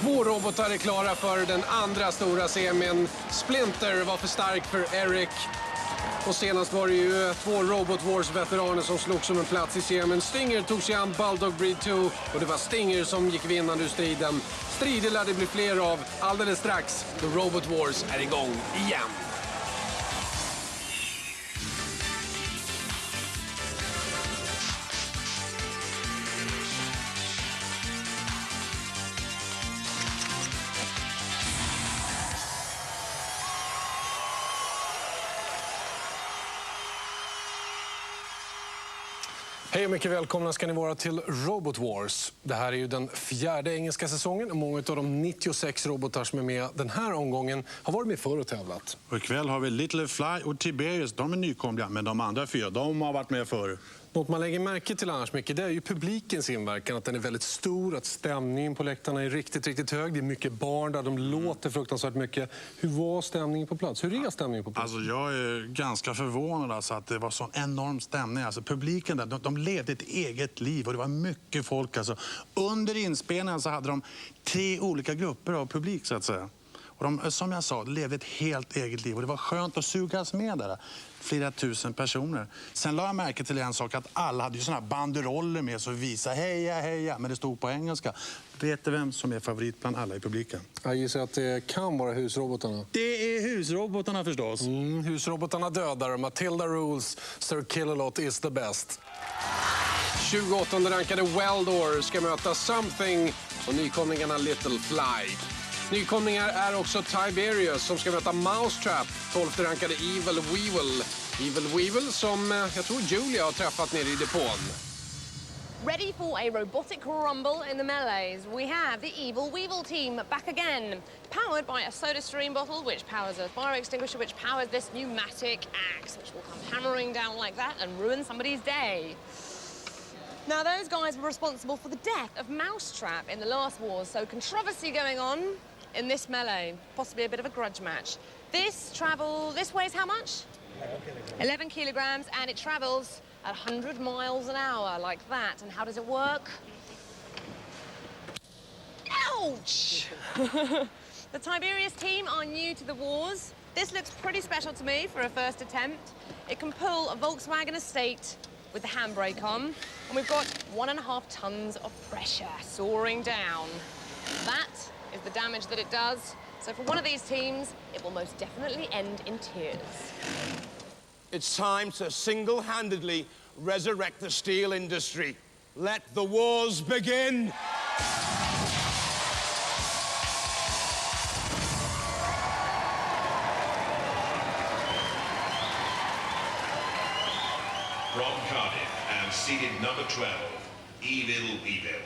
2 robotar är klara för den andra stora semin. Splinter var för stark för Eric. Och senast var det ju 2 Robot Wars-veteraner som slog som en plats i semin. Stinger tog sig an Bulldog Breed 2 och det var Stinger som gick vinnande ur striden. Strider lär det bli fler av alldeles strax då Robot Wars är igång igen. Hej och mycket välkomna ska ni vara till Robot Wars. Det här är ju den 4:e engelska säsongen och många av de 96 robotar som är med den här omgången har varit med förr och tävlat. Och ikväll har vi Little Fly och Tiberius, de är nykomliga, men de andra 4, de har varit med förr. Något man lägger märke till annars mycket, det är ju publikens inverkan, att den är väldigt stor, att stämningen på läktarna är riktigt hög. Det är mycket barn där, de låter fruktansvärt mycket. Hur var stämningen på plats? Hur är stämningen på plats? Alltså jag är ganska förvånad alltså, att det var sån enorm stämning. Alltså publiken där, de levde ett eget liv och det var mycket folk. Alltså. Under inspelningen så hade de 3 olika grupper av publik så att säga. Och de, som jag sa, levde ett helt eget liv och det var skönt att sugas med där. Flera tusen personer. Sen la jag märke till en sak, att alla hade ju såna här banderoller med så visa heja, heja, men det stod på engelska. Vet du vem som är favorit bland alla i publiken? Jag gissar att det kan vara husrobotarna. Det är husrobotarna förstås. Husrobotarna dödar. Matilda rules, Sir Killalot is the best. 28:e rankade Weldor ska möta Something och nykomlingarna Little Fly. Nykomlingar är också Tiberius som ska möta Mousetrap, 12:e rankade Evil Weevil. Evil Weevil som jag tror Julia har träffat nere i depån. Ready for a robotic rumble in the melees, we have the Evil Weevil team back again. Powered by a soda stream bottle, which powers a fire extinguisher, which powers this pneumatic axe, which will come hammering down like that and ruin somebody's day. Now, those guys were responsible for the death of Mousetrap in the last wars, so controversy going on in this melee, possibly a bit of a grudge match. This weighs how much? 11 kilograms, and it travels at 100 miles an hour, like that. And how does it work? Ouch! The Tiberius team are new to the wars. This looks pretty special to me for a first attempt. It can pull a Volkswagen Estate with the handbrake on, and we've got 1.5 tons of pressure soaring down. That is the damage that it does. So for one of these teams, it will most definitely end in tears. It's time to single-handedly resurrect the steel industry. Let the wars begin! From Cardiff and seeded number 12, Evil Weevil.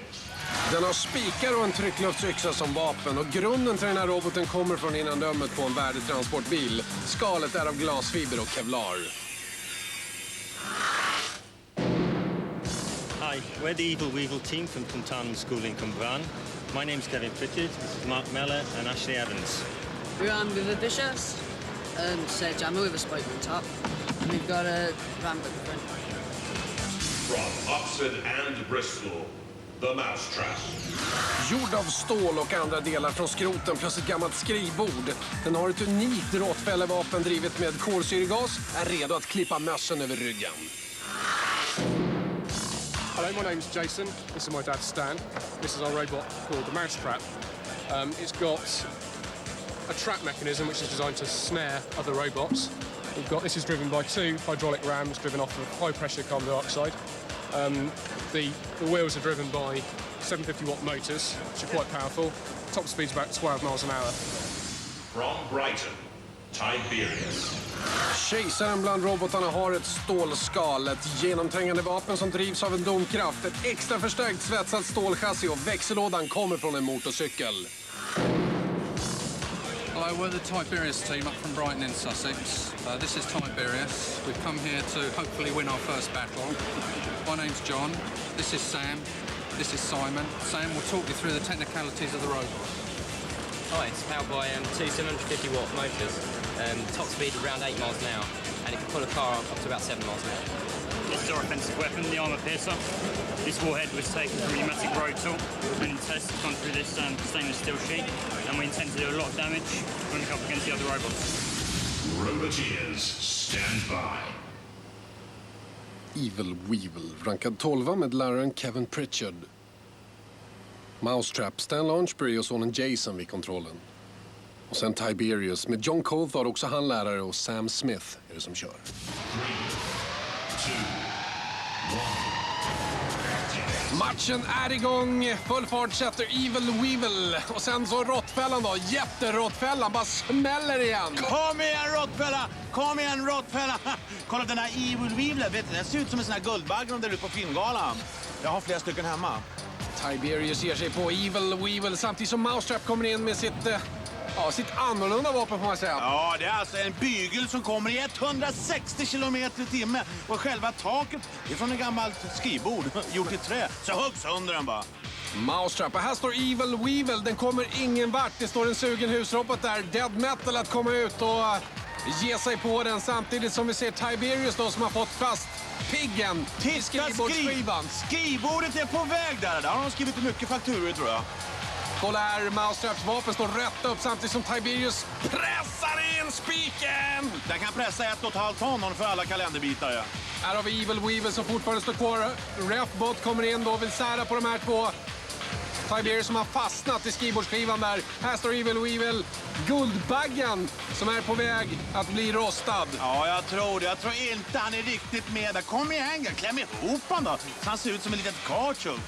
Den har spikar och en tryckluftsyxa som vapen och grunden till den här roboten kommer från innandömet på en värdetransportbil. Skalet är av glasfiber och kevlar. Hi, we're the Evil Weevil team from Puntan School in Cumbraen. My name's Kevin Pritchard, this is Mark Meller and Ashley Evans. We're on with a Vicious and Sir Jammer with a spike on top. And we've got a Rambo at the front. From Oxford and Bristol, the Mousetrap. Gjord av stål och andra delar från skroten plus ett gammalt skrivbord. Den har ett unikt råttfällevapen drivet med kolsyregas, är redo att klippa mössen över ryggen. Hello, my name's Jason. This is my dad, Stan. This is our robot called the Mousetrap. It's got a trap mechanism which is designed to snare other robots. This is driven by 2 hydraulic rams driven off of high-pressure carbon dioxide. The wheels are driven by 750-watt motors, which are quite powerful. Top speed's about 12 miles an hour. From Brighton, Tiberius. Kejsaren bland robotarna har ett stålskal, ett genomträngande vapen som drivs av en domkraft, ett extra förstärkt svetsat stålchassi och växellådan kommer från en motorcykel. Hello, we're the Tiberius team up from Brighton in Sussex. This is Tiberius. We've come here to hopefully win our first battle. My name's John. This is Sam. This is Simon. Sam will talk you through the technicalities of the robot. Hi, it's powered by 2 750-watt motors, top speed around 8 miles an hour, and it can pull a car up to about 7 miles an hour. It's our offensive weapon, the armor piercer. This warhead was taken from a pneumatic road tool and in tests gone through this stainless steel sheet, and we intend to do a lot of damage when we come up against the other robots. Roboteers, stand by. Evil Weevil, rankad 12 med läraren Kevin Pritchard. Mousetrap, Stan Launchbury och sonen Jason vid kontrollen. Och sen Tiberius med John Coulthard, också han lärare, och Sam Smith är det som kör. 3, 2, 1. Matchen är igång. Full fart sätter Evil Weevil. Och sen så råttfällan då. Jätteråttfällan. Bara smäller igen. Kom igen råttfälla! Kom igen råttfälla! Kolla den här Evil Weevil. Vet du, den ser ut som en sån här guldbagge där ute på filmgalan. Jag har flera stycken hemma. Tiberius ger sig på Evil Weevil samtidigt som Mousetrap kommer in med sitt annorlunda vapen, får man säga. Ja, det är alltså en bygel som kommer i 160 kilometer i timmen. Och själva taket är från en gammalt skrivbord gjort i trä. Så högt sönder den bara. Mousetrap, och här står Evil Weevil. Den kommer ingen vart. Det står en sugen husrobot där. Dead Metal att komma ut och ge sig på den. Samtidigt som vi ser Tiberius då, som har fått fast piggen till skrivbordsskivan. Skrivbordet är på väg där. Där har de skrivit mycket fakturor, tror jag. Kolla här, Mousetraps vapen står rätt upp samtidigt som Tiberius pressar in spiken! Den kan pressa 1,5 ton för alla kalenderbitare. Här har vi Evil Weevil som fortfarande står kvar. Refbot kommer in då och vill sära på de här två. Tiberius som har fastnat i skrivbordsskivan där. Här står Evil Weevil, guldbaggen som är på väg att bli rostad. Ja, jag tror det. Jag tror inte han är riktigt med där. Kom igen, kläm ihop han då. Så han ser ut som en litet kautschuk.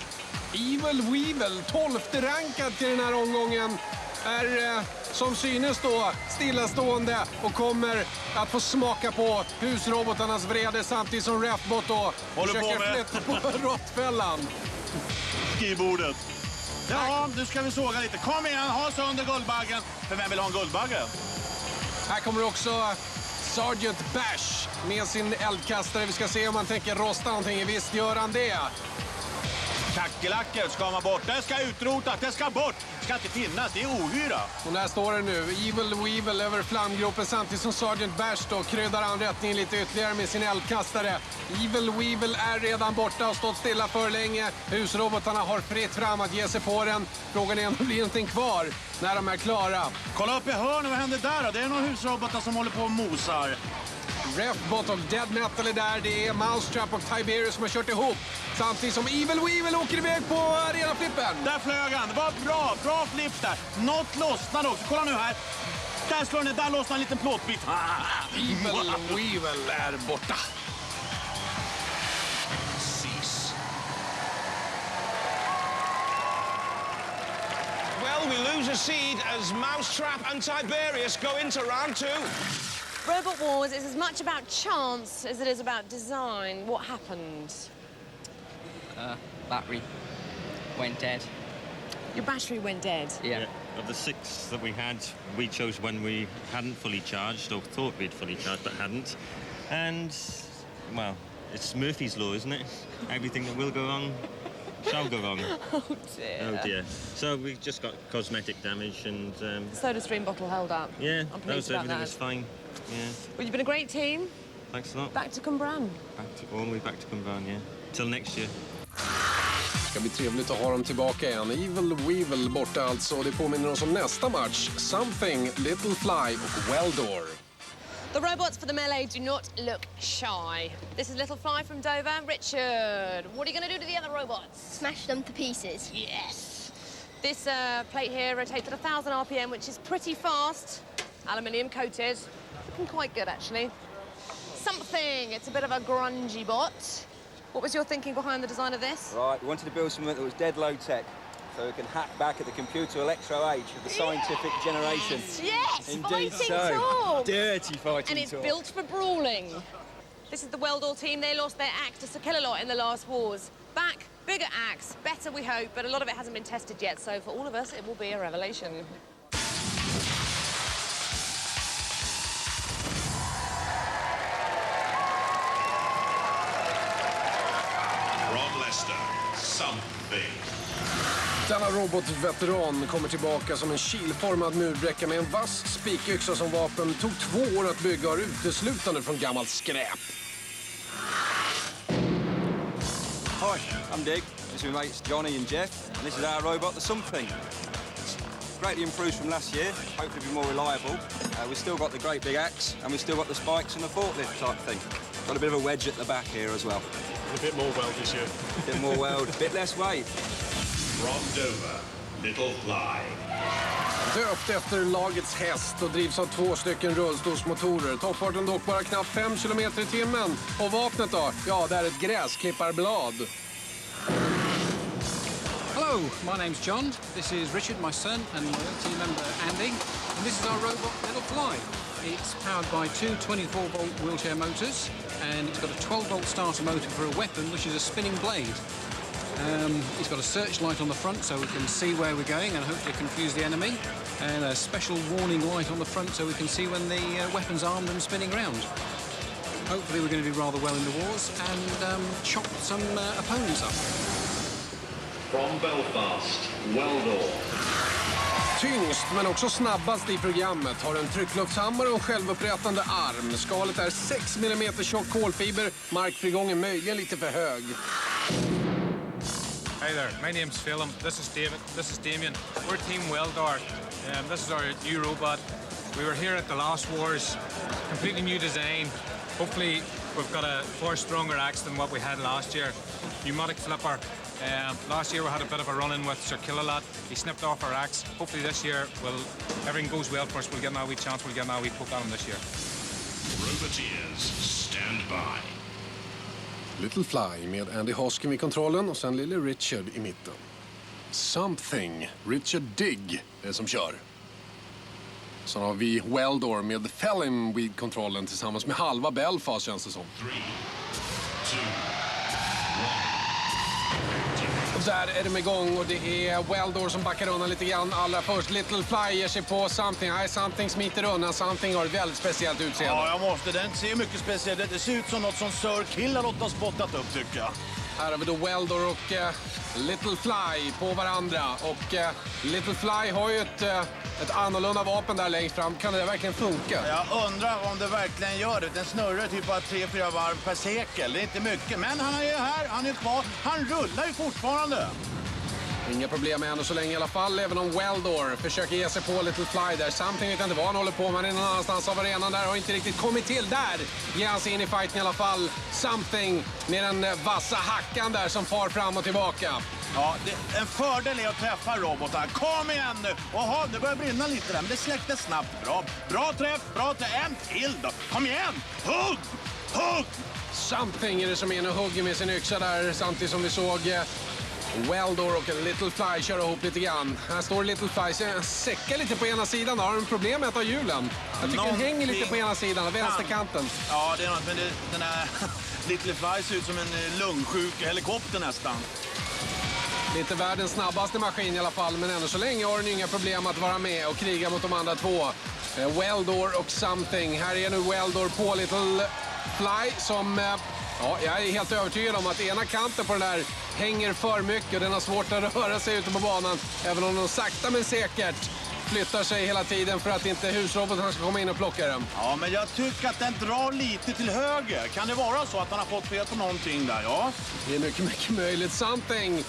Evil Weevil, 12:e rankad till den här omgången, är som synes då stillastående och kommer att få smaka på husrobotarnas vrede samtidigt som Refbot då försöker flytta på råttfällan. Skrivbordet. Ja, nu ska vi såga lite. Kom igen, ha sönder guldbaggen. För vem vill ha en guldbagge? Här kommer också Sergeant Bash med sin eldkastare. Vi ska se om han tänker rosta någonting. Visst gör han det. Kackerlackor ska man bort. Det ska utrotas. Det ska bort. Det ska inte finnas. Det är ohyra. Och där står det nu. Evil Weevil över flamgropen samtidigt som Sergeant Bash då kryddar anrättningen lite ytterligare med sin eldkastare. Evil Weevil är redan borta och stått stilla för länge. Husrobotarna har fritt fram att ge sig på den. Frågan är om det blir någonting kvar när de är klara. Kolla upp i hörnet. Vad händer där då? Det är några husrobotar som håller på och mosar. Refbot och Dead Metal är där. Det är Mousetrap och Tiberius som har kört ihop. Samtidigt som Evil Weevil åker iväg på arenaflippen. Där flög han. Det var bra. Bra flipp där. Något lossnade också. Kolla nu här. Där slår den. Där lossnar en liten plåtbit. Evil Weevil är borta. Cease. Well, we lose a seed as Mousetrap and Tiberius go into round 2. Robot Wars is as much about chance as it is about design. What happened? Battery went dead. Your battery went dead? Yeah. Of the 6 that we had, we chose when we hadn't fully charged, or thought we'd fully charged but hadn't. And, well, it's Murphy's Law, isn't it? Everything that will go wrong shall go wrong. Oh dear. Oh dear. So we just got cosmetic damage and... Soda stream bottle held up. Yeah, I'm pleased about everything that. was fine. Yeah. Well, you've been a great team. Thanks a lot. Back to Cumbrain. All the way back to Cumbrain, yeah. Till next year. Det ska bli trevligt att ha dem tillbaka igen. Evil Weevil borta alltså. Det påminner oss om nästa match. Something, Little Fly och Weldor. The robots for the melee do not look shy. This is Little Fly from Dover. Richard, what are you going to do to the other robots? Smash them to pieces. Yes. This plate here rotates at 1,000 RPM, which is pretty fast. Aluminium coated. Looking quite good, actually. Something. It's a bit of a grungy bot. What was your thinking behind the design of this? Right, we wanted to build something that was dead low tech, so we can hack back at the computer electro age of the scientific generation. Yes, indeed fighting so. talk. Dirty fighting And it's talk. built for brawling. This is the Weldor team. They lost their axe to Sir Kill-A-Lot in the last wars. Back, bigger axe, better we hope, but a lot of it hasn't been tested yet, so for all of us, it will be a revelation. From Leicester, Something. Denna robotveteran kommer tillbaka som en kilformad murbräcka med en vass spikyxa som vapen. Tog 2 år att bygga och uteslutande från gammalt skräp. I'm Dig. This is my mates Johnny and Jeff, and this is our robot, the Something. Greatly improved from last year, hopefully be more reliable. We've still got the great big axe, and we've still got the spikes and the forklift type thing. Got a bit of a wedge at the back here as well. A bit more weld this year. A bit more weld, a bit less weight. From Dover, Little Fly. Döpt efter lagets häst och drivs av 2 stycken rullstolsmotorer. Toppfarten dock bara knappt 5 kilometer i timmen. Och vapnet då? Ja, det är ett gräsklipparblad. Hello, my name's John. This is Richard, my son, and my team member Andy. And this is our robot, Little Fly. It's powered by 2 24-volt wheelchair motors, and it's got a 12-volt starter motor for a weapon, which is a spinning blade. It's got a searchlight on the front so we can see where we're going and hopefully confuse the enemy, and a special warning light on the front so we can see when the weapon's armed and spinning round. Hopefully we're going to do rather well in the wars and chop some opponents up. From Belfast, Weldor. Tyngst men också snabbast i programmet har en tryckluftshammare och en självupprättande arm. Skalet är 6 mm tjock kolfiber, markfrigången möjligen lite för hög. Hi there, my name's Phil. This is David. This is Damien. We're Team Weldor. This is our new robot. We were here at the last wars, completely new design. Hopefully we've got a far stronger axe than what we had last year. Pneumatic flipper. Last year we had a bit of a run-in with Sir Killalot. He snipped off our axe. Hopefully this year, everything goes well for us. We'll get a wee chance. We'll get a wee poke at him this year. Roboteers, stand by. Little Fly med Andy Hoskin vid kontrollen och sen lille Richard i mitten. Something, Richard Dig som kör. Så har vi Weldor med Fellim vid kontrollen tillsammans med halva Belfast känns det som. 3, 2, 1. Och där är de igång och det är Weldor som backar undan lite grann. Allra först Little Fly ger sig på Something. Nej, Something smiter undan. Something har ett väldigt speciellt utseende. Ja, jag måste. Den ser mycket speciell ut. Det ser ut som något som Sir Killalot har spottat upp, tycker jag. Här har vi då Weldor och Little Fly på varandra. Och Little Fly har ju ett annorlunda vapen där längst fram. Kan det verkligen funka? Jag undrar om det verkligen gör det. Den snurrar typ av 3-4 varv per sekel. Det är inte mycket. Men han är ju här, han är kvar. Han rullar ju fortfarande. Inga problem ännu så länge i alla fall, även om Weldor försöker ge sig på Little Fly där. Samtidigt vet inte vad han håller på med, någon annanstans av arenan där har inte riktigt kommit till. Där ger han sig in i fighten i alla fall. Something med den vassa hackan där som far fram och tillbaka. Ja, en fördel är att träffa robotar. Kom igen nu! Jaha, det börjar brinna lite där, men det släckte snabbt. Bra träff, en till då. Kom igen! Hugg! Hugg! Something är det som är och hugger med sin yxa där, samtidigt som vi såg Weldor och Little Fly köra ihop lite grann. Här står Little Fly, säckar lite på ena sidan. Har de problem med att ha hjulen? Jag tycker den hänger lite på ena sidan, av vänsterkanten. Ja, det är något, men den här Little Fly ser ut som en lungsjuk helikopter nästan. Lite världens snabbaste maskin i alla fall, men ännu så länge har den inga problem att vara med och kriga mot de andra två. Weldor och Something. Här är nu Weldor på Little Fly som... Ja, jag är helt övertygad om att ena kanten på den där hänger för mycket och den har svårt att röra sig ute på banan. Även om de sakta men säkert flyttar sig hela tiden för att inte husroboten ska komma in och plocka den. Ja, men jag tycker att den drar lite till höger. Kan det vara så att man har fått fel på någonting där? Ja. Det är mycket möjligt. Something.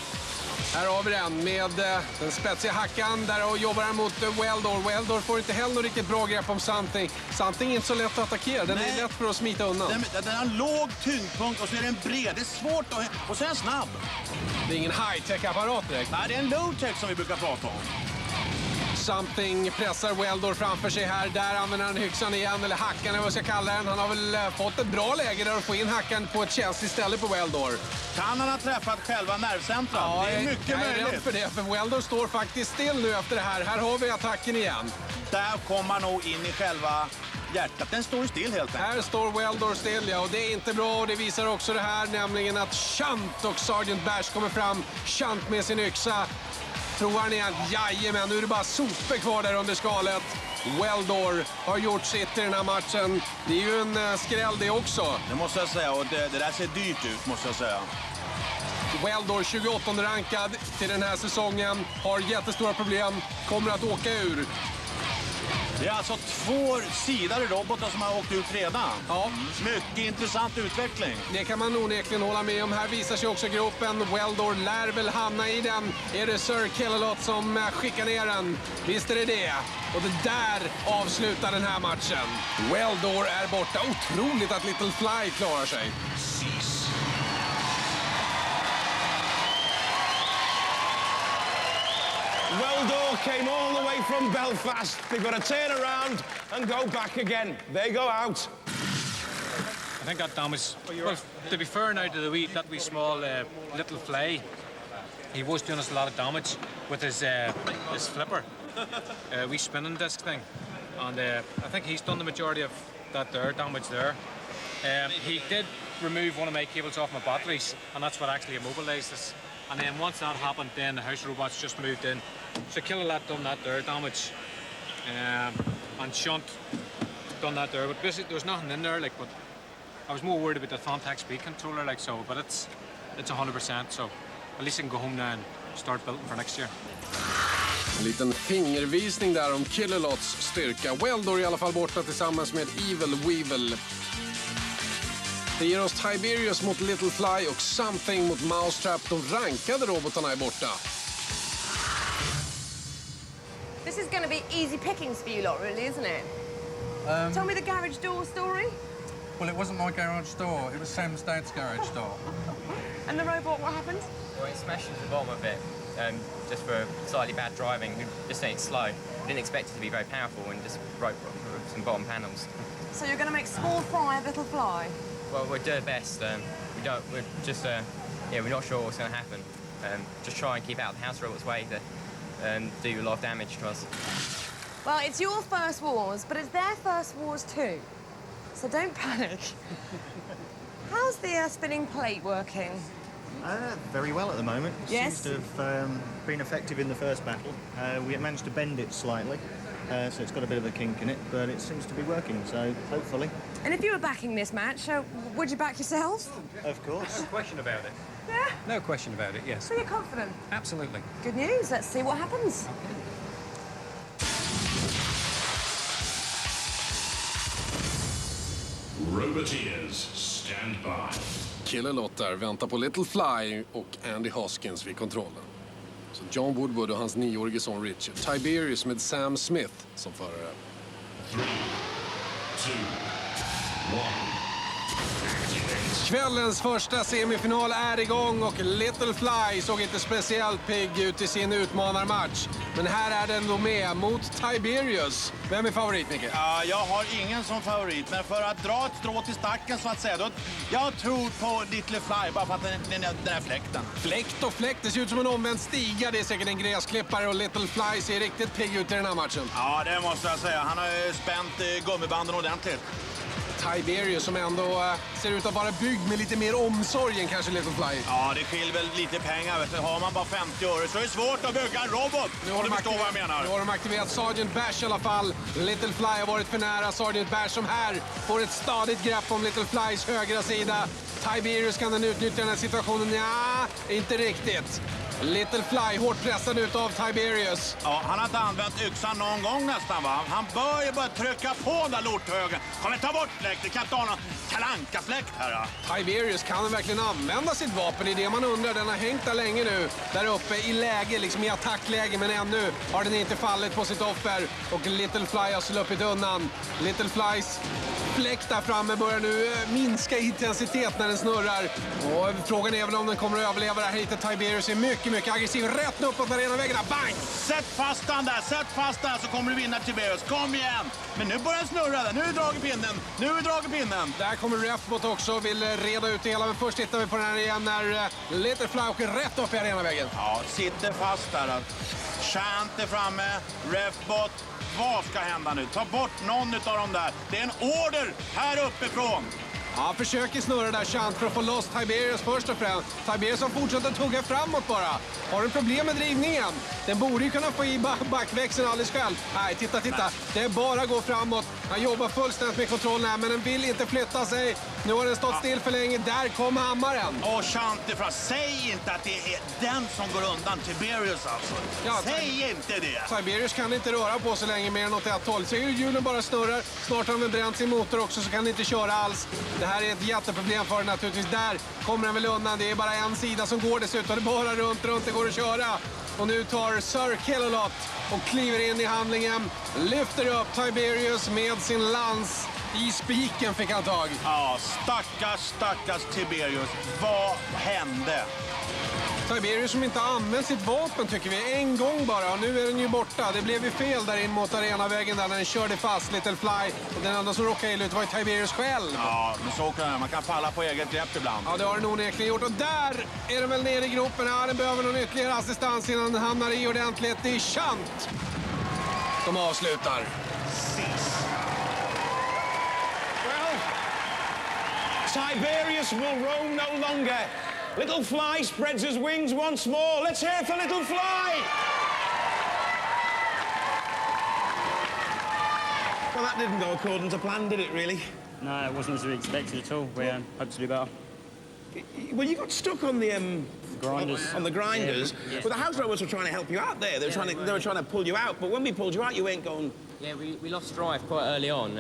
Här har vi den med den spetsiga hackan där och jobbar han mot Weldor. Weldor får inte heller något riktigt bra grepp om Something. Something är inte så lätt att attackera. Den är lätt för att smita undan. Den har en låg tyngdpunkt och så är den bred. Det är svårt och så är den snabb. Det är ingen high-tech-apparat direkt. Nej, det är en low-tech som vi brukar prata om. Something pressar Weldor framför sig här. Där använder han hyxan igen, eller hackan eller vad jag ska kalla den. Han har väl fått ett bra läge där att få in hackan på ett känsligt ställe på Weldor. Kan han ha träffat själva nervcentrum? Ja, det är mycket möjligt. Jag är rädd för det, för Weldor står faktiskt still nu efter det här. Här har vi attacken igen. Där kommer han nog in i själva hjärtat. Den står still helt enkelt. Här står Weldor still, ja, och det är inte bra. Och det visar också det här, nämligen att Shunt och Sergeant Bash kommer fram. Shunt med sin yxa. Tror han igen, jajamän, nu är det bara sopor kvar där under skalet. Weldor har gjort sitt i den här matchen. Det är ju en skräll det också. Det måste jag säga, och det där ser dyrt ut måste jag säga. Weldor 28 rankad till den här säsongen. Har jättestora problem, kommer att åka ur. Det är alltså 2 sidor robotar som har åkt ut redan. Ja. Mycket intressant utveckling. Det kan man onekligen hålla med om. Här visar sig också gruppen. Weldor lär väl hamna i den. Är det Sir Kill-a-Lot som skickar ner den? Visst är det det. Och det där avslutar den här matchen. Weldor är borta. Otroligt att Little Fly klarar sig. Weldor came all the way from Belfast. They've got to turn around and go back again. They go out. I think that damage. Well, to be fair now to that wee small Little Fly, he was doing us a lot of damage with his flipper, wee spinning disc thing, and I think he's done the majority of that damage there. He did remove one of my cables off my batteries, and that's what actually immobilized us. And then once that happened, then the house robots just moved in. So Kill-a-Lot done that there damage, and Shunt done that there. But basically, there was nothing in there, like. But I was more worried about the Thumbtack speed controller, like so. But it's 100%. So at least I can go home now and start building for next year. En liten fingervisning där om Kill-a-Lots styrka. Weldor i alla fall borta tillsammans med Evil Weevil. Det ger oss Tiberius mot Little Fly och Something mot Mousetrap. De rankade robotarna är borta. This is going to be easy pickings for you lot, really, isn't it? Tell me the garage door story. Well, it wasn't my garage door. It was Sam's dad's garage door. And the robot, what happened? Well, it smashed into the bottom of it just for slightly bad driving. We just saying it's slow. We didn't expect it to be very powerful and just broke some bottom panels. So you're going to make small fry of Little Fly? Well, we'll do our best. We're just, we're not sure what's going to happen. Just try and keep out the house robot's way to do a lot of damage to us. Well, it's your first wars, but it's their first wars too. So don't panic. How's the spinning plate working? Very well at the moment. It Yes? seems to have been effective in the first battle. We managed to bend it slightly, so it's got a bit of a kink in it, but it seems to be working, so hopefully. And if you were backing this match, would you back yourself? Of course. No question about it. Yeah? No question about it, yes. So you're confident? Absolutely. Good news. Let's see what happens. Roboteers, stand by. Kill-a-Lot där väntar på Little Fly och Andy Hoskins vid kontrollen. Så John Woodward och hans 9-årige son Richard. Tiberius med Sam Smith som förare. 3, 2, 1. Kvällens första semifinal är igång och Little Fly såg inte speciellt pigg ut i sin utmanarmatch. Men här är den då med mot Tiberius. Vem är favorit, Micke? Ja, jag har ingen som favorit, men för att dra ett strå till stacken så att säga, då, jag tror på Little Fly bara för att den här fläkten. Fläkt och fläkt, det ser ut som en omvänd stiga. Det är säkert en gräsklippare och Little Fly ser riktigt pigg ut i den här matchen. Ja, det måste jag säga. Han har ju spänt gummibanden ordentligt. Tiberius som ändå ser ut att vara byggd med lite mer omsorg än kanske Little Fly. Ja, det skiljer väl lite pengar. Vet du. Har man bara 50 öre så är det svårt att bygga en robot. Nu har du förstår vad jag menar. Nu har de aktiverat Sergeant Bash i alla fall. Little Fly har varit för nära Sergeant Bash som här får ett stadigt grepp om Little Flys högra sida. Tiberius kan den utnyttja den här situationen? Ja, inte riktigt. Little Fly hårt pressad ut av Tiberius. Ja, han har inte använt yxan någon gång nästan, va? Han bör ju bara trycka på den där lorthögen. Kom ta bort fläkt, det kan inte ha någon kalanka-fläkt här. Ja. Tiberius kan verkligen använda sitt vapen, i det man undrar. Den har hängt där länge nu, där uppe i läge, liksom i attackläge. Men ännu har den inte fallit på sitt offer. Och Little Fly har sluppit undan. Little Flys fläkt där framme börjar nu minska intensitet när den snurrar. Och frågan är väl om den kommer att överleva det här. Hittar Tiberius är mycket aggressiv. Rätt upp mot arenaväggarna. Bang! Sätt fast den där så kommer du vinna Tiberius. Kom igen! Men nu börjar den snurra där. Nu är draget pinnen. Där kommer Refbot också och vill reda ut det hela. Men först tittar vi på den här igen när Little Fly åker rätt upp i arenaväggen. Ja, sitter fast där. Chant är framme. Refbot. Vad ska hända nu? Ta bort någon av dem där. Det är en order här uppifrån. Ja, försöker snurra där chans för att få loss Tiberius först och främst. Tiberius som fortsätter tugga framåt bara. Har du problem med drivningen? Den borde ju kunna få i backväxeln alldeles själv. Nej, titta. Det är bara att gå framåt. Han jobbar fullständigt med kontrollen här, men den vill inte flytta sig. Nu har den stått still för länge. Där kommer hammaren. Och Chantifra, säg inte att det är den som går undan Tiberius alltså. Ja, säg inte det. Tiberius kan inte röra på sig länge mer än åt ett håll. Ser du hjulen bara snurrar. Snart har den bränt sin motor också, så kan den inte köra alls. Det här är ett jätteproblem för den naturligtvis. Där kommer den väl undan. Det är bara en sida som går dessutom. Det är bara runt det går att köra. Och nu tar Sir Killalot och kliver in i handlingen. Lyfter upp Tiberius med sin lans. I spiken fick han tag. Ja, stackars Tiberius. Vad hände? Tiberius som inte har använt sitt vapen tycker vi. En gång bara och nu är den ju borta. Det blev ju fel där in mot arenavägen där när den körde fast Little Fly. Och den enda som råkade illa ut var ju Tiberius själv. Ja, men så kan man kan falla på eget grepp ibland. Ja, det har den onekligen gjort. Och där är den väl nere i gropen. Ja, den behöver någon ytterligare assistans innan den hamnar i ordentligt. Det är chant. De avslutar. Tiberius will roam no longer. Little Fly spreads his wings once more. Let's hear it for Little Fly! Well, that didn't go according to plan, did it, really? No, it wasn't as we expected at all. We hoped to do better. Well, you got stuck on the grinders. On the grinders. Yeah. But the house robots were trying to help you out there. They were trying to pull you out. But when we pulled you out, you ain't going. Yeah, we lost drive quite early on.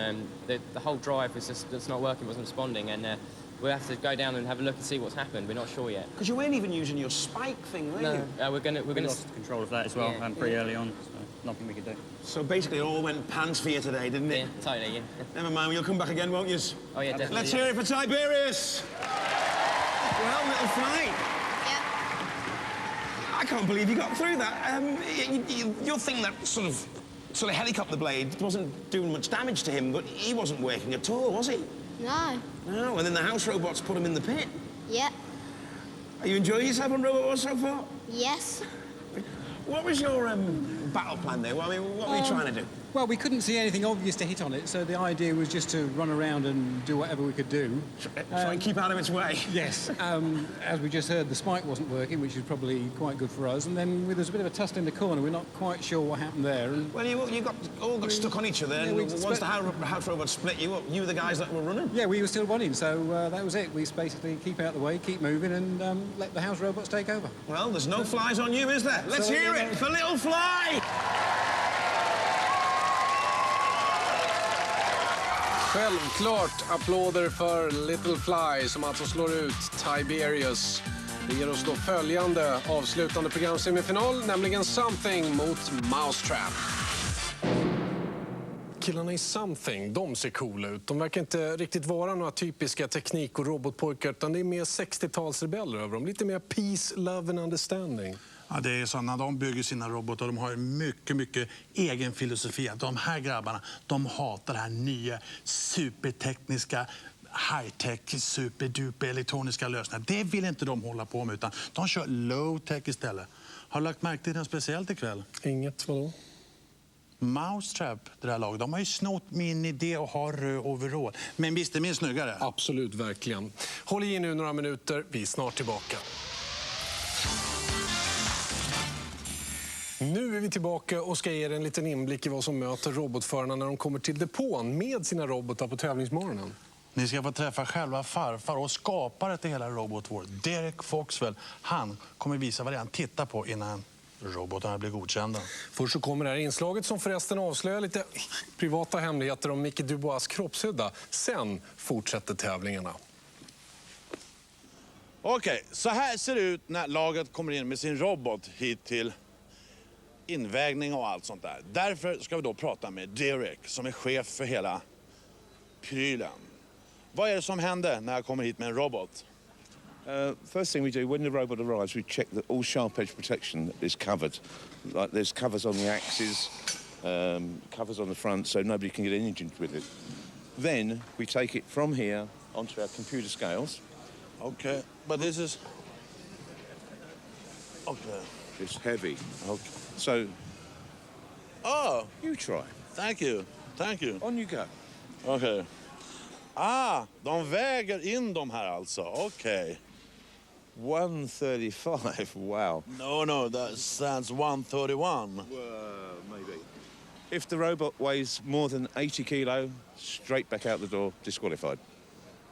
The whole drive was just not working, wasn't responding, and we'll have to go down and have a look and see what's happened. We're not sure yet. Because you weren't even using your spike thing, were you? No, we lost control of that as well, and pretty early on, so nothing we could do. So basically, it all went pants for you today, didn't it? Yeah, totally. Yeah. Never mind, you'll come back again, won't you? Oh yeah, definitely. Let's hear it for Tiberius. Well, Little Fly. Yeah. I can't believe you got through that. Your thing, that sort of helicopter blade, wasn't doing much damage to him, but he wasn't working at all, was he? No. No, and then the house robots put him in the pit. Yeah. Are you enjoying yourself on Robot Wars so far? Yes. What was your battle plan there? Well, I mean, what were you trying to do? Well, we couldn't see anything obvious to hit on it, so the idea was just to run around and do whatever we could do. Try and keep out of its way. Yes. As we just heard, the spike wasn't working, which is probably quite good for us. And then there was a bit of a tussle in the corner. We're not quite sure what happened there. And well, you all got stuck on each other, and once the house robot split you up, you were the guys that were running. Yeah, we were still running, so that was it. We basically keep out of the way, keep moving, and let the house robots take over. Well, there's no flies on you, is there? Let's hear it for Little Fly! Självklart applåder för Little Fly som alltså slår ut Tiberius. Det ger oss då följande avslutande programsemifinal, nämligen Something mot Mousetrap. Killarna i Something, de ser coola ut. De verkar inte riktigt vara några typiska teknik- och robotpojkar, utan det är mer 60-talsrebeller över dem. Lite mer peace, love and understanding. Ja, det är så när de bygger sina robotar, de har mycket egen filosofi. Att de här grabbarna, de hatar det här nya supertekniska high-tech, superduper elektroniska lösningar. Det vill inte de hålla på med, utan de kör low-tech istället. Har du lagt märke till något speciellt ikväll? Inget, vadå? Mousetrap, det här laget. De har ju snott min idé och har röd overall. Men visst är min snyggare? Absolut, verkligen. Håll i nu några minuter, vi är snart tillbaka. Nu är vi tillbaka och ska ge er en liten inblick i vad som möter robotförarna när de kommer till depån med sina robotar på tävlingsmorgonen. Ni ska få träffa själva farfar och skapare till hela Robot War, Derek Foxwell. Han kommer visa vad det är han tittar på innan robotarna blir godkända. Först så kommer det här inslaget som förresten avslöjar lite privata hemligheter om Micke Dubois kroppshydda. Sen fortsätter tävlingarna. Okej, så här ser det ut när laget kommer in med sin robot hit till invägning och allt sånt där. Därför ska vi då prata med Derek som är chef för hela prylen. Vad är det som händer när jag kommer hit med en robot? First thing we do, when the robot arrives, we check that all sharp edge protection is covered. Like there's covers on the axes, covers on the front, so nobody can get injured with it. Then we take it from here onto our computer scales. Okay, but this is... Okay. It's heavy. Okay. So... Oh! You try. Thank you. Thank you. On you go. Okay. De väger in de här alltså. Okej. 135, wow. No, that stands 131. Maybe. If the robot weighs more than 80 kilo, straight back out the door, disqualified.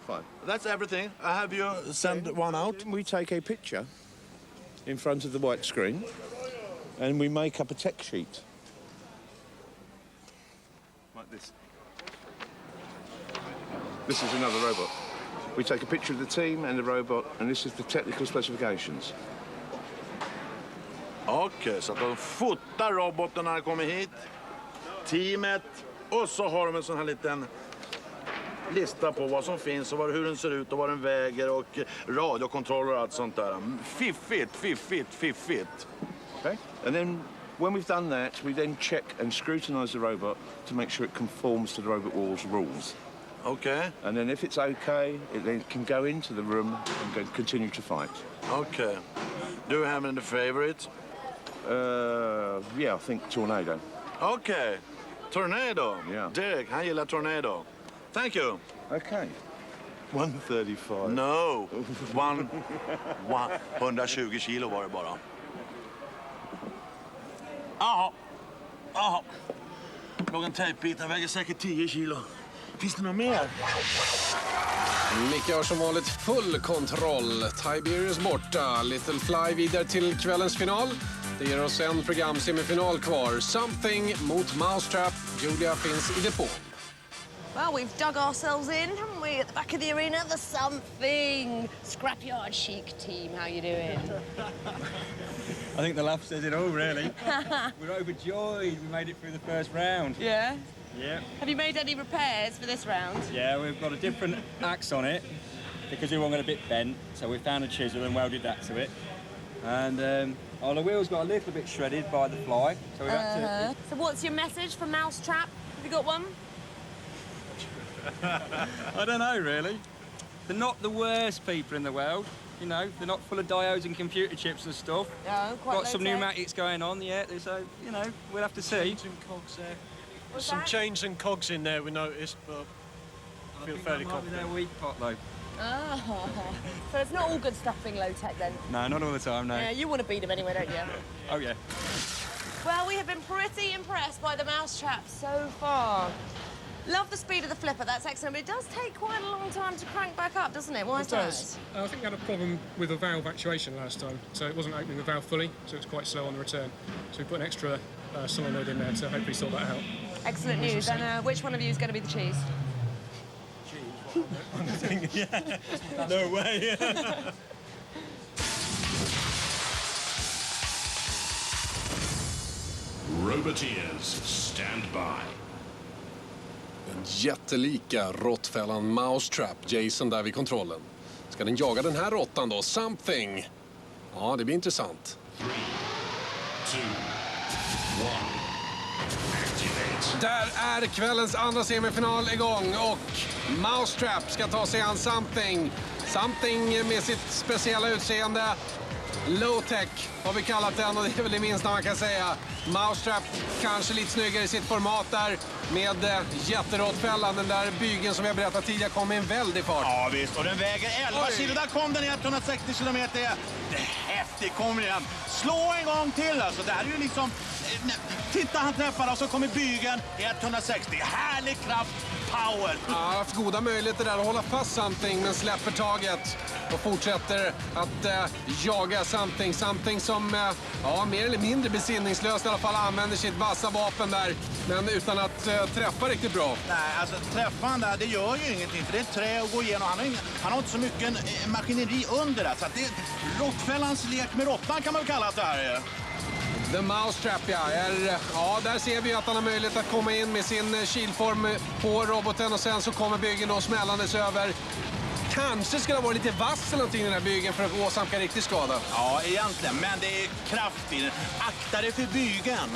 Fine. That's everything. I have you send one out. We take a picture in front of the white screen and we make up a tech sheet. Like this. This is another robot. We take a picture of the team and the robot, and this is the technical specifications. Okej, så att de fotar roboten när de kommer hit. Teamet. Och så har de en sån här liten lista på vad som finns och hur den ser ut och vad den väger och radiokontroller och allt sånt där. Fiffigt. Okay. And then when we've done that, we then check and scrutinize the robot to make sure it conforms to the robot wall's rules. Okay. And then if it's okay, it then can go into the room and continue to fight. Okay. Do you have any favorites? Yeah, I think Tornado. Okay. Tornado. Yeah. Derek, han gillar Tornado. Thank you. Okay. 135. No. 120 kilo var det bara. Jaha. Låg en tejpbit, den väger säkert 10 kilo. Finns det något mer? Micke har som vanligt full kontroll. Tiberius borta. Little Fly vidare till kvällens final. Det ger oss en programsemifinal kvar. Something mot Mousetrap. Julia finns i depå. Well, we've dug ourselves in, haven't we, at the back of the arena? The Something Scrapyard Chic team. How you doing? I think the laugh says it all, really. We're overjoyed we made it through the first round. Yeah? Yeah. Have you made any repairs for this round? Yeah, we've got a different axe on it because the one got a bit bent, so we found a chisel and welded that to it. And the wheels got a little bit shredded by the fly, so we had to... So what's your message for Mousetrap? Have you got one? I don't know, really. They're not the worst people in the world. You know, they're not full of diodes and computer chips and stuff. No, quite got some low-tech. pneumatics going on, yeah, so, you know, we'll have to see. Cogs there. What's Some that? chains and cogs in there we noticed, but I feel fairly that might be confident. their weak pot, though. Oh. So it's not all good stuff being low-tech then? No, not all the time, no. Yeah, you want to beat them anyway, don't you? Oh, yeah. Well, we have been pretty impressed by the Mousetrap so far. Love the speed of the flipper, that's excellent, but it does take quite a long time to crank back up, doesn't it? Why is that? I think we had a problem with the valve actuation last time, so it wasn't opening the valve fully, so it was quite slow on the return. So we put an extra solenoid in there to hopefully sort that out. Excellent news. And which one of you is going to be the cheese? Yeah. No way. Roboteers, stand by. Den jättelika råttfällan Mousetrap, Jason där vid kontrollen. Ska den jaga den här råttan då? Something. Ja, det blir intressant. 3, 2, 1. Activate. Där är kvällens andra semifinal igång och Mousetrap ska ta sig an Something. Something med sitt speciella utseende. Low-tech har vi kallat den och det är väl det minsta man kan säga. Mousetrap kanske lite snyggare i sitt format där med jätteråttfällan. Den där bygeln som jag berättade tidigare kom i en väldig fart. Ja visst, och den väger 11 kilo. Där kom den i 160 kilometer. Det är häftigt, kommer den. Slå en gång till alltså. Det här är ju liksom... Titta, han träffar och så kommer bygeln i 160. Härlig kraft, power. Ja, har haft goda möjligheter där att hålla fast Something men släpper taget och fortsätter att jaga Something. Something som mer eller mindre besinningslöst i alla fall använder sitt vassa vapen där men utan att träffa riktigt bra. Nej, alltså träffan där, det gör ju ingenting för det är trä att gå igenom. Han har inte så mycket maskineri under det. Så att det är råttfällans lek med råttan kan man väl kalla det här. The Mousetrap, ja, där ser vi att han har möjlighet att komma in med sin kilform på roboten och sen så kommer byggen då smällandes över. Kanske ska det vara lite vass eller någonting i den här byggen för att åsamka riktig skada. Ja, egentligen, men det är kraft i den. Akta dig för byggen.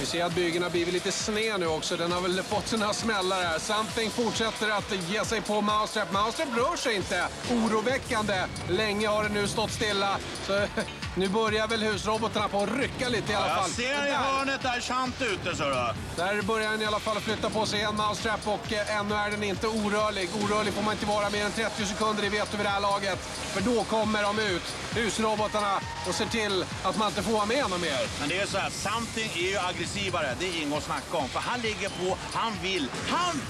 Vi ser att byggen har blivit lite sned nu också. Den har väl fått sina smällar här. Something fortsätter att ge sig på Mousetrap. Mousetrap rör sig inte. Oroväckande. Länge har det nu stått stilla. Så Nu börjar väl husrobotarna på att rycka lite i alla fall. Jag ser i hörnet där, chant ute så då. Där börjar den i alla fall flytta på sig en mousetrap och ännu är den inte orörlig. Orörlig får man inte vara mer än 30 sekunder, det vet du vid det här laget. För då kommer de ut, husrobotarna, och ser till att man inte får vara med någon mer. Men det är så här, Something är ju aggressivare, det är inget att snacka om. För han ligger på, han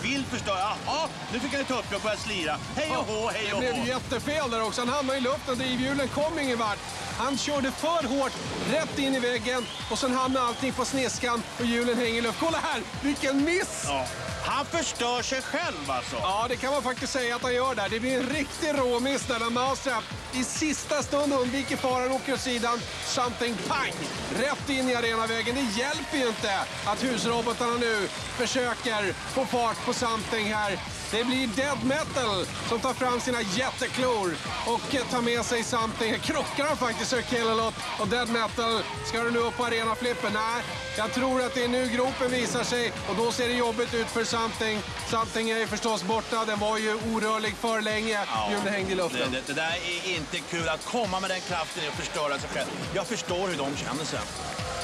vill förstöra. Jaha, nu fick han ett upp och börja slira. Hej och hå, hej och hå. Det blev jättefel där också, han hamnade i luften, drivhjulen kom ingen vart. Han körde för hårt, rätt in i väggen och sen hamnade allting på sniskan och hjulen hänger i luft. Kolla här, vilken miss! Ja. Han förstör sig själv alltså. Ja, det kan man faktiskt säga att han gör där. Det blir en riktig råmiss där när Mousetrap i sista stund undviker faran och åker åt sidan. Something pang! Rätt in i arenavägen. Det hjälper ju inte att husrobotarna nu försöker få fart på Something här. Det blir Dead Metal som tar fram sina jätteklor och tar med sig Something. Krockar de faktiskt Sir Killalot och Dead Metal. Ska du nu upp på arenaflippen? Nej, jag tror att det är nu gropen visar sig och då ser det jobbigt ut för Something. Something är förstås borta. Den var ju orörlig för länge. Hjulen hängde i luften. Det där är inte kul att komma med den kraften och förstöra sig själv. Jag förstår hur de känner sig.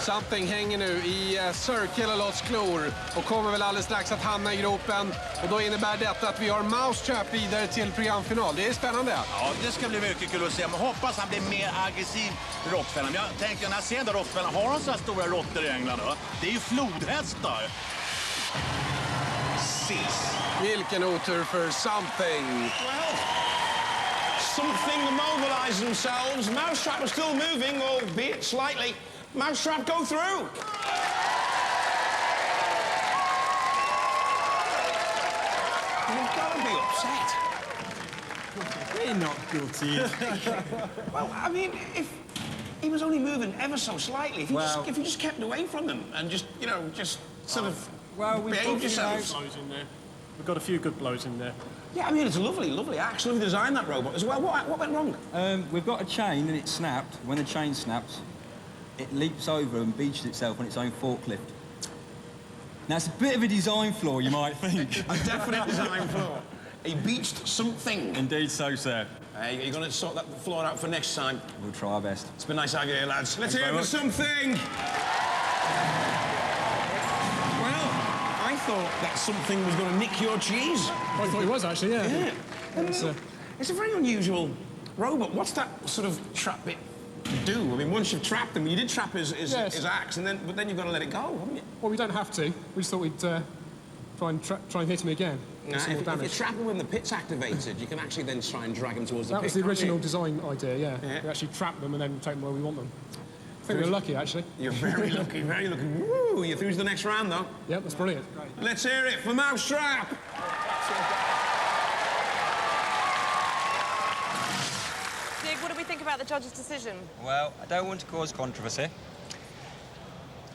Something hänger nu i Sir Killalots klor och kommer väl alldeles strax att hamna i gropen. Och då innebär detta att vi har Mousetrap vidare till programfinal. Det är spännande. Ja, det ska bli mycket kul att se. Men hoppas han blir mer aggressiv i råttfällan. Jag tänker, när jag ser den råttfällan, har de så här stora råttor i England då? Det är ju flodhästar. Vilken otur för Something. Well, Something mobilise themselves. Mousetrap are still moving, albeit slightly. Mousetrap go through. You've got to be upset. We're not gutted. Well, I mean, if he was only moving ever so slightly, if you just kept away from them and just, you know, just sort of behaved yourselves. We've got a few good blows in there. Yeah, I mean, it's a lovely axe. Lovely design, that robot as well. What went wrong? We've got a chain and it snapped. When the chain snaps, it leaps over and beaches itself on its own forklift. Now, it's a bit of a design flaw, you might think. A definite design flaw. He beached Something. Indeed so, sir. Hey, are you going to sort that flaw out for next time? We'll try our best. It's been nice having you here, lads. Let's hear it for Something! Well, I thought that Something was going to nick your cheese. I thought he was, actually, yeah. It's a very unusual robot. What's that sort of trap bit do? I mean, once you've trapped him, you did trap his axe, but then you've got to let it go, haven't you? Well, we don't have to. We just thought we'd try and hit him again. Nah, if you trap him when the pit's activated, you can actually then try and drag him towards the pit. That was the original design idea, yeah. We actually trap them and then take them where we want them. I think we're lucky, actually. You're very lucky, very lucky. Woo! You're through to the next round, though. Yep, that's brilliant. Let's hear it for Mousetrap! Dig, what do we think about the judge's decision? Well, I don't want to cause controversy,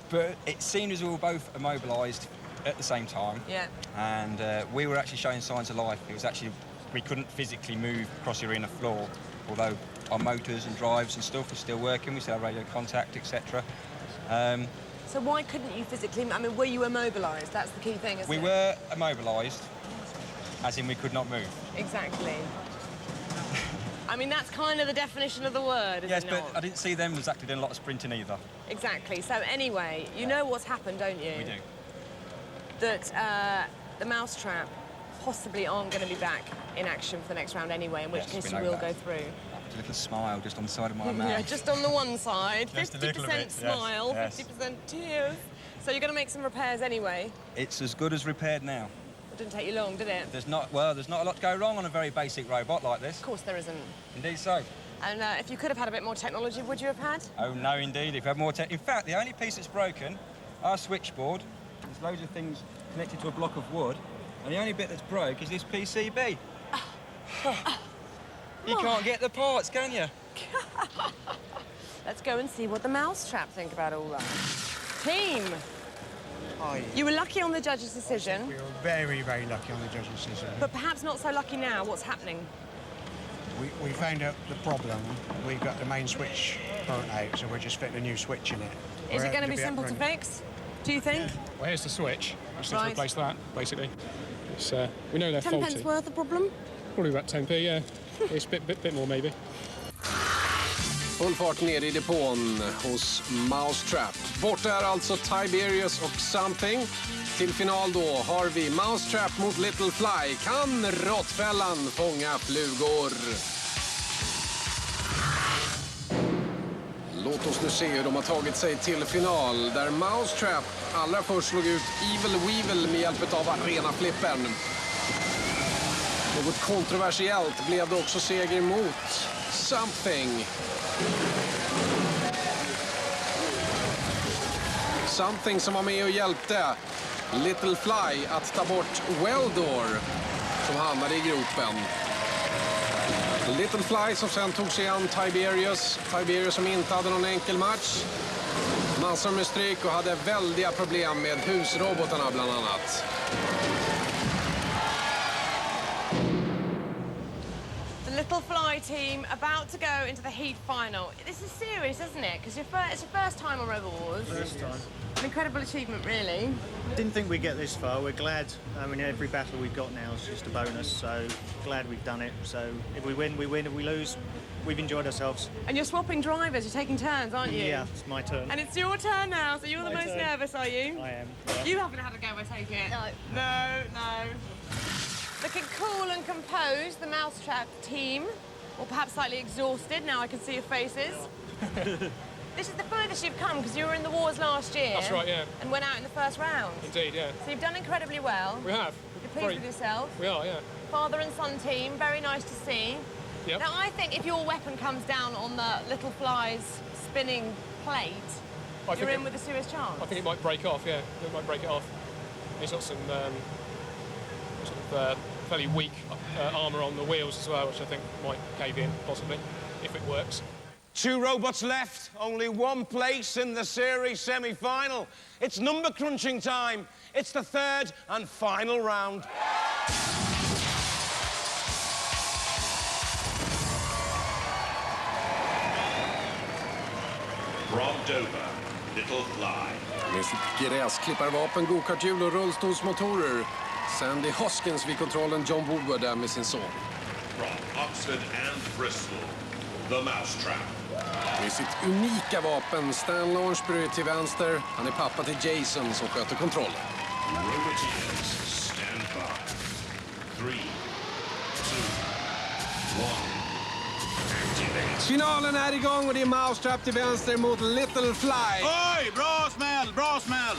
but it seemed as we were both immobilised at the same time. Yeah. And we were actually showing signs of life. It was actually, we couldn't physically move across the arena floor, although our motors and drives and stuff were still working. We still had radio contact, etc. So why couldn't you physically... I mean, were you immobilised? That's the key thing, isn't it? We were immobilised, as in we could not move. Exactly. I mean, that's kind of the definition of the word, isn't it? Yes, but I didn't see them exactly doing a lot of sprinting either. Exactly. So anyway, you know what's happened, don't you? We do. That the Mousetrap possibly aren't going to be back in action for the next round anyway, in which case you will go through. A little smile just on the side of my mouth. Yeah, just on the one side. Just a little 50% bit, smile, yes. 50% tears. So you're going to make some repairs anyway? It's as good as repaired now. It didn't take you long, did it? There's not a lot to go wrong on a very basic robot like this. Of course there isn't. Indeed so. And if you could have had a bit more technology, would you have had? Oh, no, indeed. If you had more tech... In fact, the only piece that's broken, our switchboard, there's loads of things connected to a block of wood, and the only bit that's broke is this PCB. You can't get the parts, can you? Let's go and see what the Mousetrap think about all that. Team! Hi. You were lucky on the judge's decision. We were very, very lucky on the judge's decision. But perhaps not so lucky now. What's happening? We found out the problem. We've got the main switch burnt out, so we're just fitting a new switch in it. Is it going to be simple to fix? Do you think? Well, here's the switch. We just need to Right. replace that, basically. It's, we know they're 10 faulty. pence worth of problem? Probably about 10p, yeah. It's a bit more, maybe. Full fart ner i depån hos Mousetrap. Borta är alltså Tiberius och Something. Till final då har vi Mousetrap mot Little Fly. Kan råttfällan fånga flugor? Låt oss nu se hur de har tagit sig till final. Där Mousetrap allra först slog ut Evil Weevil med hjälp av arenaflippen. Något kontroversiellt blev det också seger mot Something. Something som var med och hjälpte Little Fly att ta bort Weldor som hamnade i gropen. Little Fly som sen tog sig an Tiberius. Tiberius som inte hade någon enkel match. Massor med stryk och hade väldiga problem med husrobotarna bland annat. The Little Fly team about to go into the heat final. This is serious, isn't it? Because it's your first time on Rebel Wars. First time. An incredible achievement, really. Didn't think we'd get this far. We're glad. I mean, every battle we've got now is just a bonus, so glad we've done it. So if we win, we win. If we lose, we've enjoyed ourselves. And you're swapping drivers. You're taking turns, aren't you? Yeah, it's my turn. And it's your turn now, so you're the most nervous, are you? I am. Yeah. You haven't had a go, I take it? No. Looking cool and composed, the Mousetrap team. Or perhaps slightly exhausted, now I can see your faces. This is the furthest you've come, because you were in the wars last year. That's right, yeah. And went out in the first round. Indeed, yeah. So you've done incredibly well. We have. You're pleased with yourself. We are, yeah. Father and son team, very nice to see. Yep. Now, I think if your weapon comes down on the Little Fly's spinning plate, you're in with a serious chance. I think it might break off, yeah. It might break it off. He's got some fairly weak armour on the wheels as well, which I think might cave in, possibly, if it works. 2 robots left, only 1 place in the series semi-final. It's number crunching time. It's the 3rd and final round. From Dover, Little Fly. Med sitt gräsklipparvapen, gokarthjul och rullstolsmotorer. Sandy Hoskins vid kontrollen, John Woodward där med sin son. From Oxford and Bristol, the Mousetrap. Med sitt unika vapen, Stan Launchbury till vänster. Han är pappa till Jason som sköter kontrollen. Roboteers, stand by. 3, 2, 1. Activate. Finalen är igång och det är Mousetrap till vänster mot Little Fly. Oj, bra smäll, bra smäll!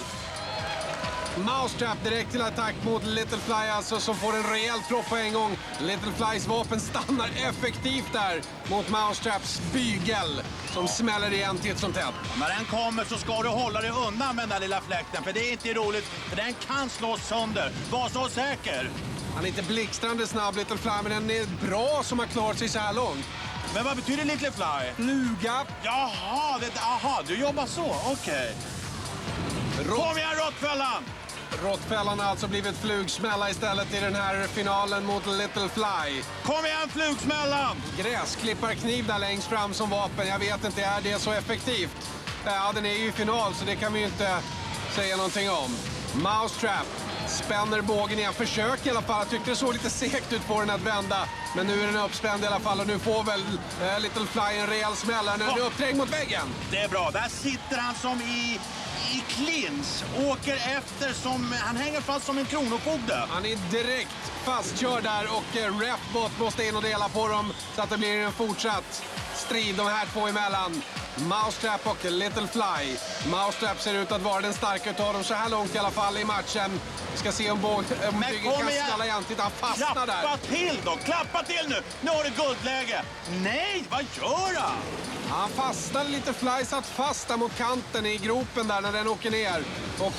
Mousetrap direkt till attack mot Little Fly alltså, som får en rejäl tråd på en gång. Little Flys vapen stannar effektivt där mot Mousetraps bygel som smäller igen titt som tätt. När den kommer så ska du hålla dig undan med den där lilla fläkten, för det är inte roligt, för den kan slås sönder. Var så säker! Han är inte blixtrande snabb, Little Fly, men den är bra som har klarat sig så här långt. Men vad betyder Little Fly? Fluga. Jaha, du jobbar så, okej. Kom igen, råttfällan! Råttfällan har alltså blivit flugsmälla istället i den här finalen mot Little Fly. Kom igen, flugsmällan! Gräsklipparkniv där längst fram som vapen. Jag vet inte, är det så effektivt? Ja, den är ju i final så det kan vi ju inte säga någonting om. Mousetrap spänner bågen igen. Försök i alla fall. Jag tyckte det såg lite segt ut på den att vända. Men nu är den uppspänd i alla fall och nu får väl Little Fly en rejäl smäll. Den är uppträngd mot väggen. Det är bra. Där sitter han som i klins. Åker efter som... Han hänger fast som en kronofogde. Han är direkt fastkörd där och Repbot måste in och dela på dem så att det blir en fortsatt strid de här två emellan. Mousetrap och Little Fly. Mousetrap ser ut att vara den starka utav dem så här långt i alla fall i matchen. Vi ska se om byggen kan skalla igen. Titta, han fastnar där. Klappa till då! Klappa till nu! Nu har du guldläge! Nej, vad gör han? Han fastnade lite. Fly satt fast där mot kanten i gropen där när den åker ner. Och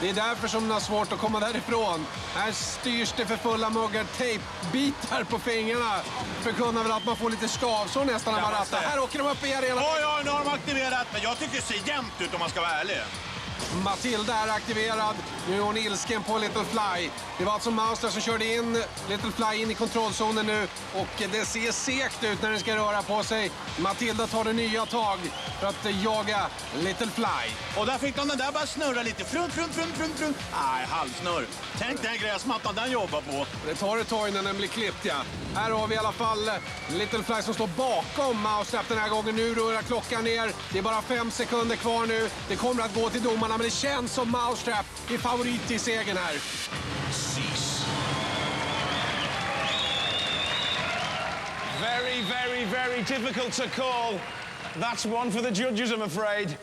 det är därför som den har svårt att komma därifrån. Här styrs det för fulla muggar tejpbitar på fingrarna. Förkunnar väl att man får lite skavsår nästan när man rattar. Här åker de upp i arenan. Oj, nu har de aktiverat. Men jag tycker det ser jämnt ut om man ska vara ärlig. Matilda är aktiverad. Nu är hon ilsken på Little Fly. Det var alltså Maustrap som körde in Little Fly in i kontrollzonen nu. Och det ser segt ut när den ska röra på sig. Matilda tar det nya tag för att jaga Little Fly. Och där fick de den där bara snurra lite. Frunt. Nej, halvsnurr. Tänk den gräsmattan den jobbar på. Det tar ett tag innan den blir klippt, ja. Här har vi i alla fall Little Fly som står bakom Maustrap den här gången. Nu rör klockan ner. Det är bara 5 sekunder kvar nu. Det kommer att gå till domarna, men det känns som Maustrap är favorit till segern här. Cease. Very difficult to call. That's one for the judges, I'm afraid.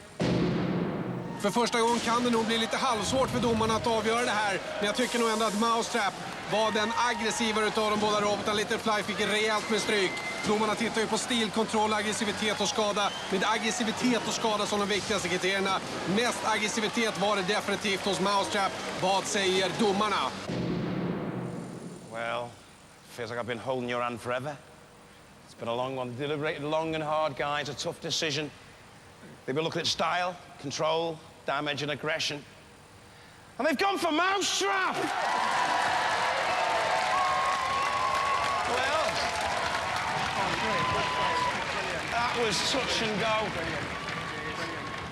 För första gången kan det nog bli lite halvsvårt för domarna att avgöra det här. Men jag tycker nog ändå att Maustrap var den aggressivare utav de båda robotarna. Little Fly fick rejält med stryk. Domarna tittar ju på stilkontroll, aggressivitet och skada. Med aggressivitet och skada som de viktigaste kriterierna. Mest aggressivitet var det definitivt hos Maustrap. Vad säger domarna? Well, feels like I've been holding your hand forever. It's been a long one. Deliberated long and hard, guys. A tough decision. They've been looking at style, control, damage and aggression. And they've gone for Maustrap! Well, that was touch and go.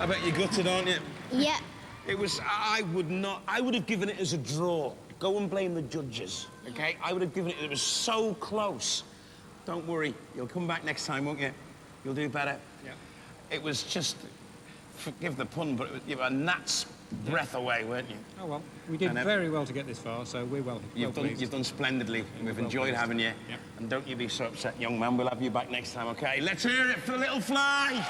I bet you're gutted, aren't you? Yeah. It was, I would have given it as a draw. Go and blame the judges, okay? I would have given it was so close. Don't worry, you'll come back next time, won't you? You'll do better. Yeah. It was just, forgive the pun, but you were a gnat's breath away, weren't you? Oh, well, we did very well to get this far, so we're well pleased. You've done splendidly. We've enjoyed having you. Yep. And don't you be so upset, young man. We'll have you back next time, okay? Let's hear it for the Little Fly!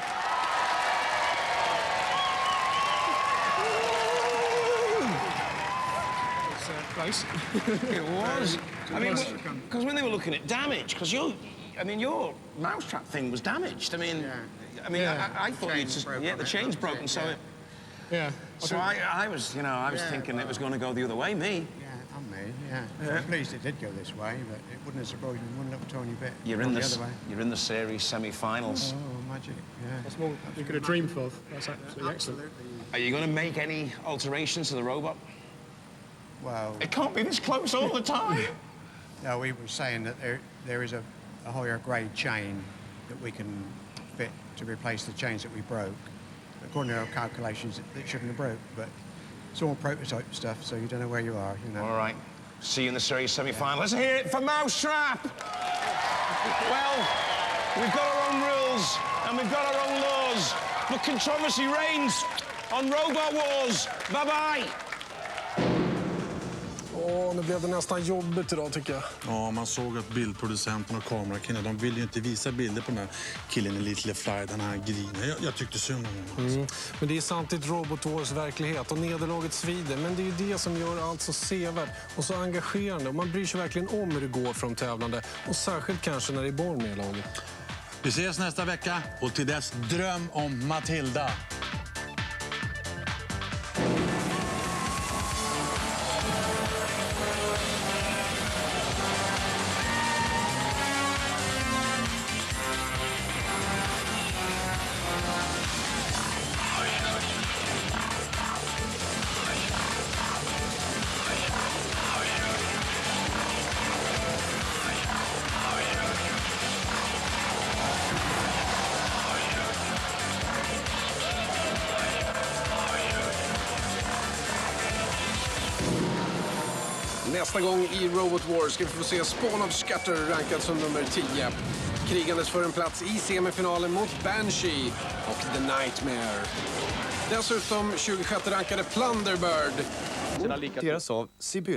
Close. It was. I mean, because when they were looking at damage, because your Maustrap thing was damaged. I mean, I thought the chain's broken, so it. Yeah. So I was, I was thinking it was going to go the other way. Me. Yeah, and me. Yeah. I'm pleased it did go this way, but it wouldn't have surprised me one little tiny bit. You're in the series semi-finals. Oh, magic. Yeah. That's more we could have dreamed of. That's absolutely excellent. Are you going to make any alterations to the robot? Well, it can't be this close all the time. No, we were saying that there is a higher grade chain that we can fit to replace the chains that we broke. According to our calculations, it shouldn't have broke, but it's all prototype stuff, so you don't know where you are, All right. See you in the series semi-final. Let's hear it for Maustrap! Well, we've got our own rules and we've got our own laws, but controversy reigns on Robot Wars. Bye-bye! Nu blev det nästan jobbigt idag, tycker jag. Ja, man såg att bildproducenten och kamerakillen, de ville ju inte visa bilder på den här killen i Little Fly, den här grinen. Jag tyckte synd om honom. Men det är samtidigt Robot Wars verklighet och nederlaget svider. Men det är ju det som gör allt så sevärt och så engagerande. Och man bryr sig verkligen om hur det går för de tävlande. Och särskilt kanske när det är barn med i laget. Vi ses nästa vecka och till dess dröm om Matilda. Nästa gång i Robot Wars ska vi få se Spawn of Scatter rankad som nummer 10. Krigandes för en plats i semifinalen mot Banshee och The Nightmare. Dessutom 26 rankade Plunderbird. Deras av Sibylla.